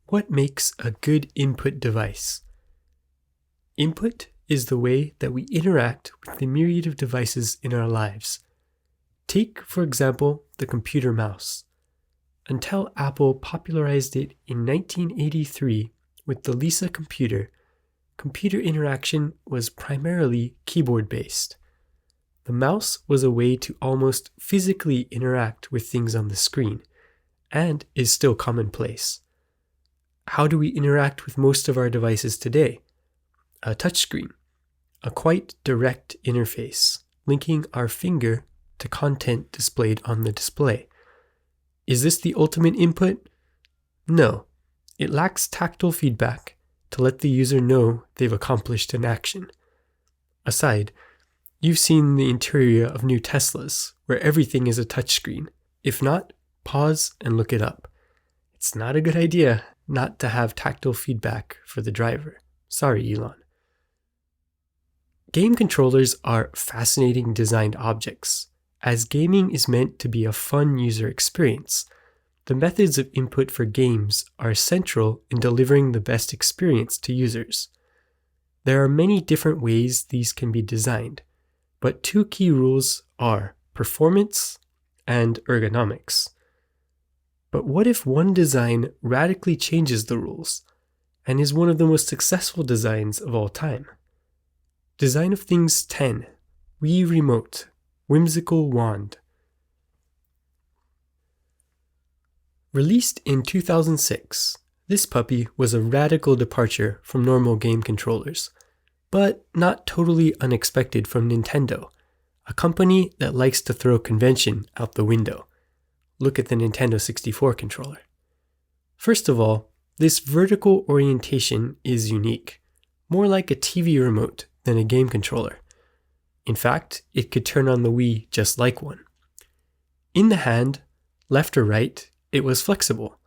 What makes a good input device? Input is the way that we interact with the myriad of devices in our lives. Take, for example, the computer mouse. Until Apple popularized it in 1983 with the Lisa computer, computer interaction was primarily keyboard-based. The mouse was a way to almost physically interact with things on the screen, and is still commonplace. How do we interact with most of our devices today? A touchscreen, a quite direct interface, linking our finger to content displayed on the display. Is this the ultimate input? No, it lacks tactile feedback to let the user know they've accomplished an action. Aside, you've seen the interior of new Teslas, where everything is a touchscreen. If not, pause and look it up. It's not a good idea not to have tactile feedback for the driver. Sorry, Elon. Game controllers are fascinating designed objects. As gaming is meant to be a fun user experience, the methods of input for games are central in delivering the best experience to users. There are many different ways these can be designed, but two key rules are performance and ergonomics. But what if one design radically changes the rules and is one of the most successful designs of all time? Design of Things 10, Wii Remote, Whimsical Wand. Released in 2006, this puppy was a radical departure from normal game controllers, but not totally unexpected from Nintendo, a company that likes to throw convention out the window. Look at the Nintendo 64 controller. First of all, this vertical orientation is unique, more like a TV remote than a game controller. In fact, it could turn on the Wii just like one. In the hand, left or right, it was flexible.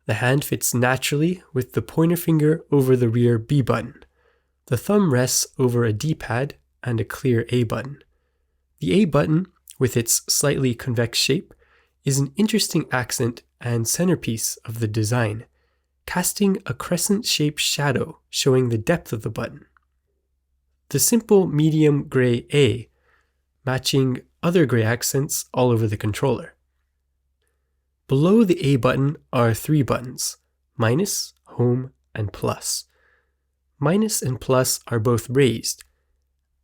The hand fits naturally with the pointer finger over the rear B button. The thumb rests over a D-pad and a clear A button. The A button, with its slightly convex shape, is an interesting accent and centerpiece of the design, casting a crescent-shaped shadow showing the depth of the button. The simple medium gray A, matching other gray accents all over the controller. Below the A button are three buttons, minus, home, and plus. Minus and plus are both raised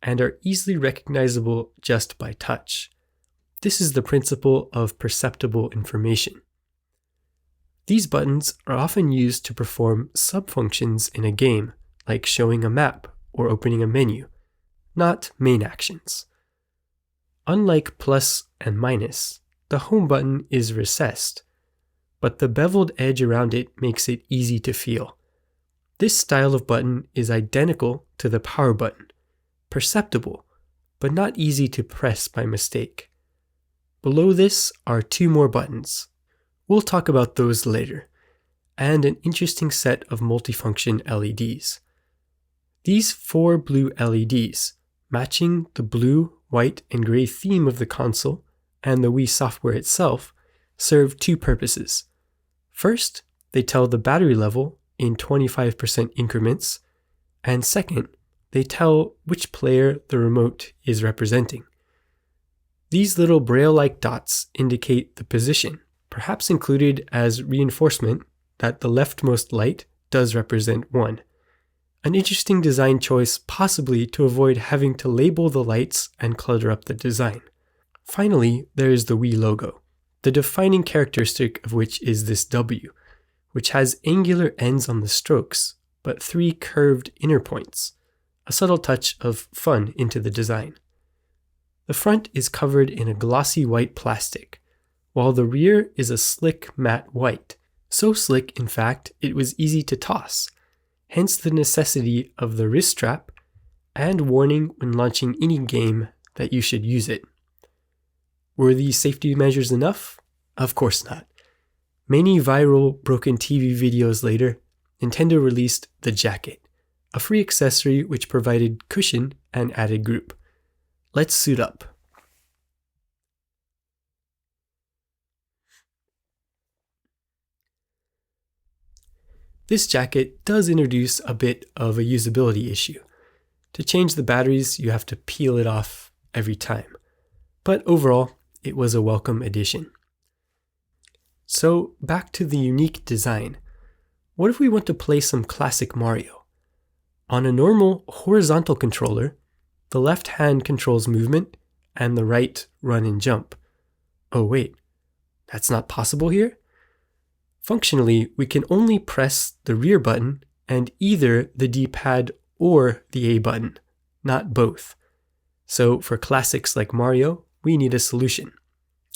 and are easily recognizable just by touch. This is the principle of perceptible information. These buttons are often used to perform sub-functions in a game, like showing a map or opening a menu, not main actions. Unlike plus and minus, the home button is recessed, but the beveled edge around it makes it easy to feel. This style of button is identical to the power button, perceptible, but not easy to press by mistake. Below this are two more buttons. We'll talk about those later, and an interesting set of multifunction LEDs. These four blue LEDs, matching the blue, white, and gray theme of the console and the Wii software itself, serve two purposes. First, they tell the battery level in 25% increments, and second, they tell which player the remote is representing. These little braille-like dots indicate the position, perhaps included as reinforcement that the leftmost light does represent 1. An interesting design choice, possibly to avoid having to label the lights and clutter up the design. Finally, there is the Wii logo, the defining characteristic of which is this W, which has angular ends on the strokes, but 3 curved inner points, a subtle touch of fun into the design. The front is covered in a glossy white plastic, while the rear is a slick matte white, so slick in fact it was easy to toss, hence the necessity of the wrist strap and warning when launching any game that you should use it. Were these safety measures enough? Of course not. Many viral broken TV videos later, Nintendo released the jacket, a free accessory which provided cushion and added grip. Let's suit up. This jacket does introduce a bit of a usability issue. To change the batteries, you have to peel it off every time. But overall, it was a welcome addition. So back to the unique design. What if we want to play some classic Mario? On a normal horizontal controller, the left hand controls movement and the right run and jump. Oh wait, that's not possible here? Functionally, we can only press the rear button and either the D-pad or the A button, not both. So for classics like Mario, we need a solution,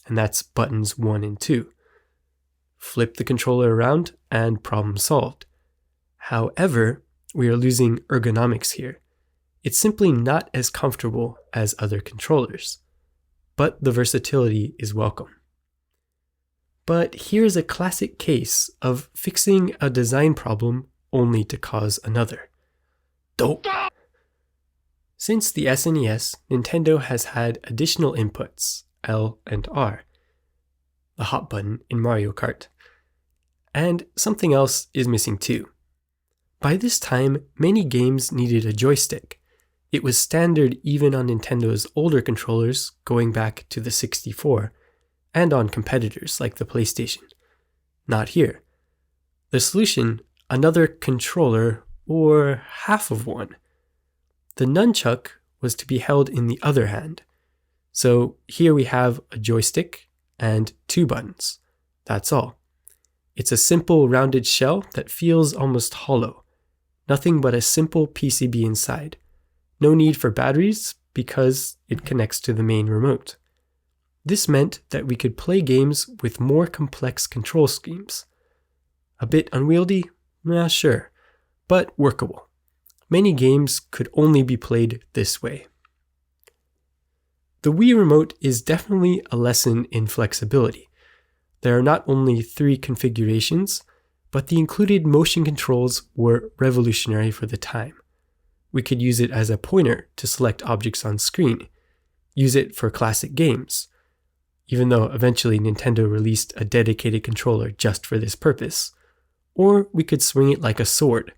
and that's buttons 1 and 2. Flip the controller around and problem solved. However, we are losing ergonomics here. It's simply not as comfortable as other controllers, but the versatility is welcome. But here's a classic case of fixing a design problem only to cause another. Dope! Since the SNES, Nintendo has had additional inputs, L and R, the hop button in Mario Kart. And something else is missing too. By this time, many games needed a joystick. It was standard even on Nintendo's older controllers going back to the 64, and on competitors like the PlayStation. Not here. The solution, another controller, or half of one. The nunchuck was to be held in the other hand. So here we have a joystick and 2 buttons. That's all. It's a simple rounded shell that feels almost hollow. Nothing but a simple PCB inside. No need for batteries because it connects to the main remote. This meant that we could play games with more complex control schemes. A bit unwieldy? Sure, but workable. Many games could only be played this way. The Wii Remote is definitely a lesson in flexibility. There are not only 3 configurations, but the included motion controls were revolutionary for the time. We could use it as a pointer to select objects on screen, use it for classic games, even though eventually Nintendo released a dedicated controller just for this purpose, or we could swing it like a sword.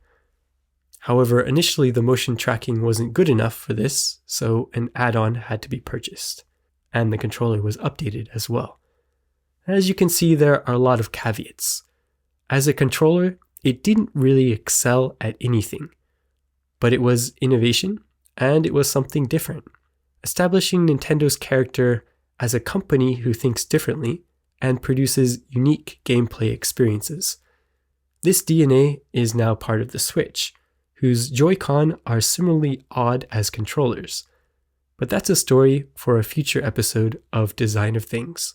However, initially the motion tracking wasn't good enough for this, so an add-on had to be purchased, and the controller was updated as well. As you can see, there are a lot of caveats. As a controller, it didn't really excel at anything, but it was innovation, and it was something different, establishing Nintendo's character as a company who thinks differently and produces unique gameplay experiences. This DNA is now part of the Switch, whose Joy-Con are similarly odd as controllers. But that's a story for a future episode of Design of Things.